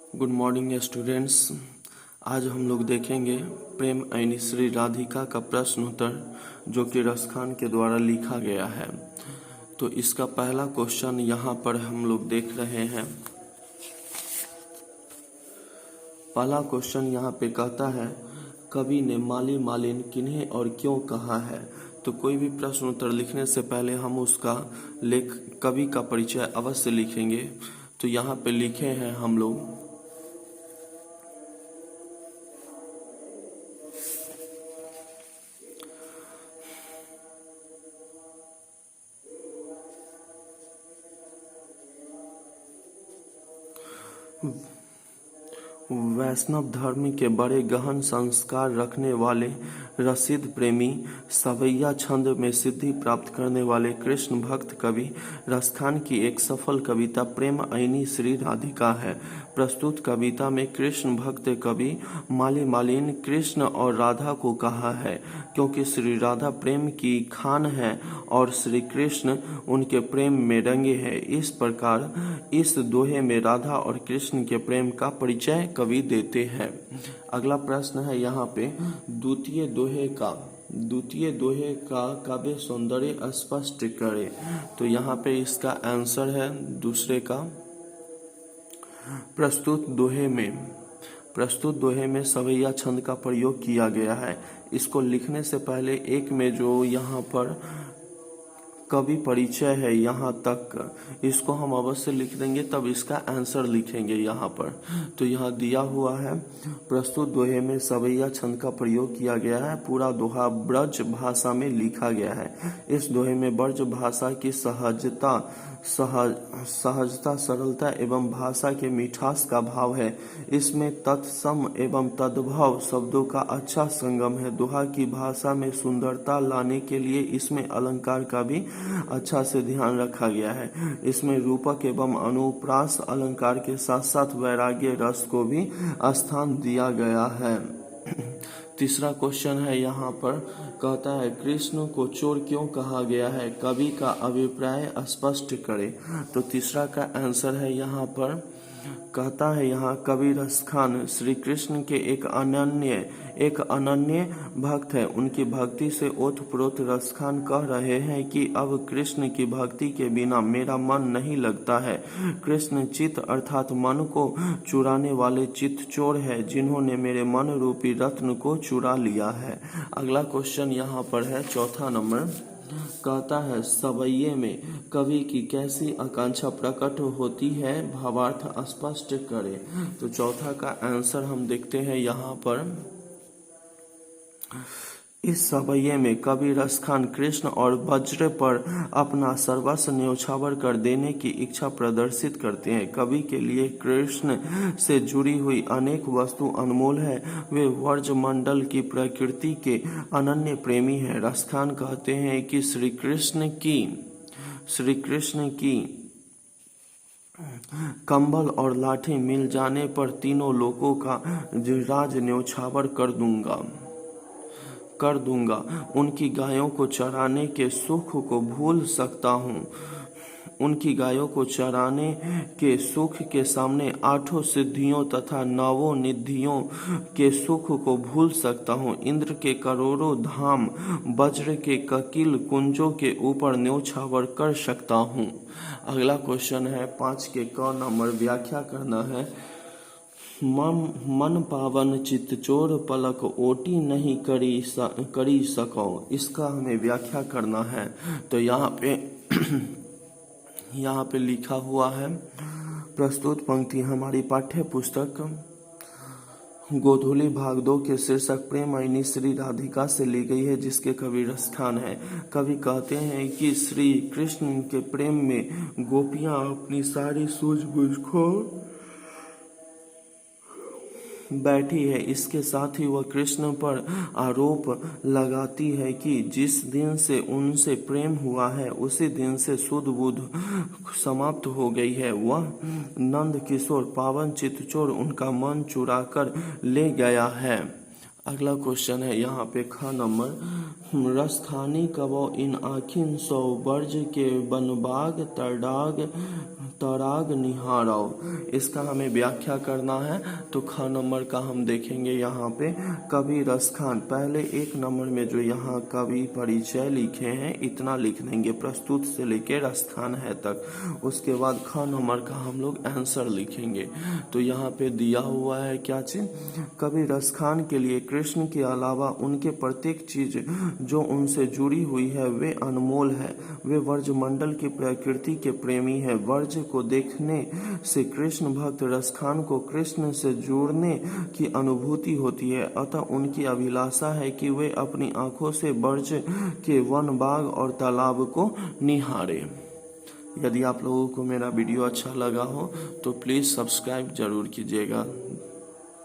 Good morning students. आज हम लोग देखेंगे प्रेम ऐनी श्री राधिका का प्रश्न उत्तर जो कि रसखान के द्वारा लिखा गया है। तो इसका पहला क्वेश्चन यहाँ पर हम लोग देख रहे हैं। पहला क्वेश्चन यहाँ पे कहता है, कवि ने माली मालिन किन्हें और क्यों कहा है। तो कोई भी प्रश्न उत्तर लिखने से पहले हम उसका कवि का परिचय अवश्य लिखेंगे। तो यहाँ पे लिखे हैं हम लोग, वैष्णव धर्म के बड़े गहन संस्कार रखने वाले रसिद प्रेमी, सवैया छंद में सिद्धि प्राप्त करने वाले कृष्ण भक्त कवि रसखान की एक सफल कविता प्रेम ऐनी श्री राधिका है। प्रस्तुत कविता में कृष्ण भक्त कवि माली मालिन कृष्ण और राधा को कहा है, क्योंकि श्री राधा प्रेम की खान है और श्री कृष्ण उनके प्रेम में रंगे हैं। इस प्रकार इस दोहे में राधा और कृष्ण के प्रेम का परिचय कवि देते हैं। अगला प्रश्न है यहाँ पे, द्वितीय दोहे का काव्य सौंदर्य स्पष्ट करे। तो यहाँ पे इसका आंसर है दूसरे का। प्रस्तुत दोहे में सवैया छंद का प्रयोग किया गया है। इसको लिखने से पहले एक में जो यहाँ पर कवि परिचय है यहाँ तक, इसको हम अवश्य लिख देंगे, तब इसका आंसर लिखेंगे यहाँ पर। तो यहाँ दिया हुआ है, प्रस्तुत दोहे में सवैया छंद का प्रयोग किया गया है। पूरा दोहा ब्रज भाषा में लिखा गया है। इस दोहे में ब्रज भाषा की सहजता, सरलता एवं भाषा के मिठास का भाव है। इसमें तत्सम एवं तद्भव शब्दों का अच्छा संगम है। दोहा की भाषा में सुंदरता लाने के लिए इसमें अलंकार का भी अच्छा से ध्यान रखा गया है। इसमें रूपक एवं अनुप्रास अलंकार के साथ साथ वैराग्य रस को भी स्थान दिया गया है। तीसरा क्वेश्चन है यहाँ पर, कहता है कृष्ण को चोर क्यों कहा गया है, कवि का अभिप्राय स्पष्ट करे। तो तीसरा का आंसर है यहाँ पर, कहता है यहाँ कवि रसखान श्री कृष्ण के एक अनन्य भक्त है। उनकी भक्ति से ओतप्रोत रसखान कह रहे हैं कि अब कृष्ण की भक्ति के बिना मेरा मन नहीं लगता है। कृष्ण चित्त अर्थात मन को चुराने वाले चित्त चोर है, जिन्होंने मेरे मन रूपी रत्न को चुरा लिया है। अगला क्वेश्चन यहाँ पर है चौथा नंबर, कहता है सवैये में कवि की कैसी आकांक्षा प्रकट होती है, भावार्थ स्पष्ट करे। तो चौथा का आंसर हम देखते हैं यहाँ पर, इस सवैये में कवि रसखान कृष्ण और वज्र पर अपना सर्वस्व न्यौछावर कर देने की इच्छा प्रदर्शित करते हैं। कवि के लिए कृष्ण से जुड़ी हुई अनेक वस्तु अनमोल है। वे व्रजमंडल की प्रकृति के अनन्य प्रेमी हैं। रसखान कहते हैं कि श्री कृष्ण की कंबल और लाठी मिल जाने पर तीनों लोगों का राज न्यौछावर कर दूंगा। उनकी गायों को चराने के सुख को भूल सकता हूँ। उनकी गायों को चराने के सुख के सामने आठों सिद्धियों तथा नवों निधियों के सुख को भूल सकता हूँ। इंद्र के करोड़ों धाम वज्र के ककिल कुंजों के ऊपर न्यौछावर कर सकता हूँ। अगला क्वेश्चन है 5 के क नंबर, व्याख्या करना है। मन पावन चित्त चोर पलक ओटी नहीं करी सको। इसका हमें व्याख्या करना है। तो यहाँ पे लिखा हुआ है, प्रस्तुत पंक्ति हमारी पाठ्य पुस्तक गोधूली भाग 2 के शीर्षक प्रेम ऐनी श्री राधिका से ली गई है, जिसके कवि रसखान है। कवि कहते हैं कि श्री कृष्ण के प्रेम में गोपियां अपनी सारी सूझबूझ खो बैठी है। इसके साथ ही वह कृष्ण पर आरोप लगाती है कि जिस दिन से उनसे प्रेम हुआ है उसी दिन से सुध बुध समाप्त हो गई है। वह नंद किशोर पावन चित्तचोर उनका मन चुरा कर ले गया है। अगला क्वेश्चन है यहाँ पे ख नंबर, रसखानी कबो इन आखिन सौ वर्ज के बनबाग तरडाग तराग निहारौ। इसका हमें व्याख्या करना है, तो ख नंबर का हम देखेंगे यहाँ पे कवि रसखान। पहले 1 नंबर में जो यहाँ कवि परिचय लिखे हैं इतना लिख देंगे, प्रस्तुत से लेके रसखान है तक। उसके बाद ख नंबर का हम लोग आंसर लिखेंगे। तो यहाँ पे दिया हुआ है क्या चीज, कवि रसखान के लिए कृष्ण के अलावा उनके प्रत्येक चीज जो उनसे जुड़ी हुई है वे अनमोल है। वे व्रजमंडल की प्रकृति के प्रेमी है। व्रज को देखने से कृष्ण भक्त रसखान को कृष्ण से जुड़ने की अनुभूति होती है, अतः उनकी अभिलाषा है कि वे अपनी आंखों से ब्रज के वन, बाग और तालाब को निहारे। यदि आप लोगों को मेरा वीडियो अच्छा लगा हो तो प्लीज़ सब्सक्राइब जरूर कीजिएगा।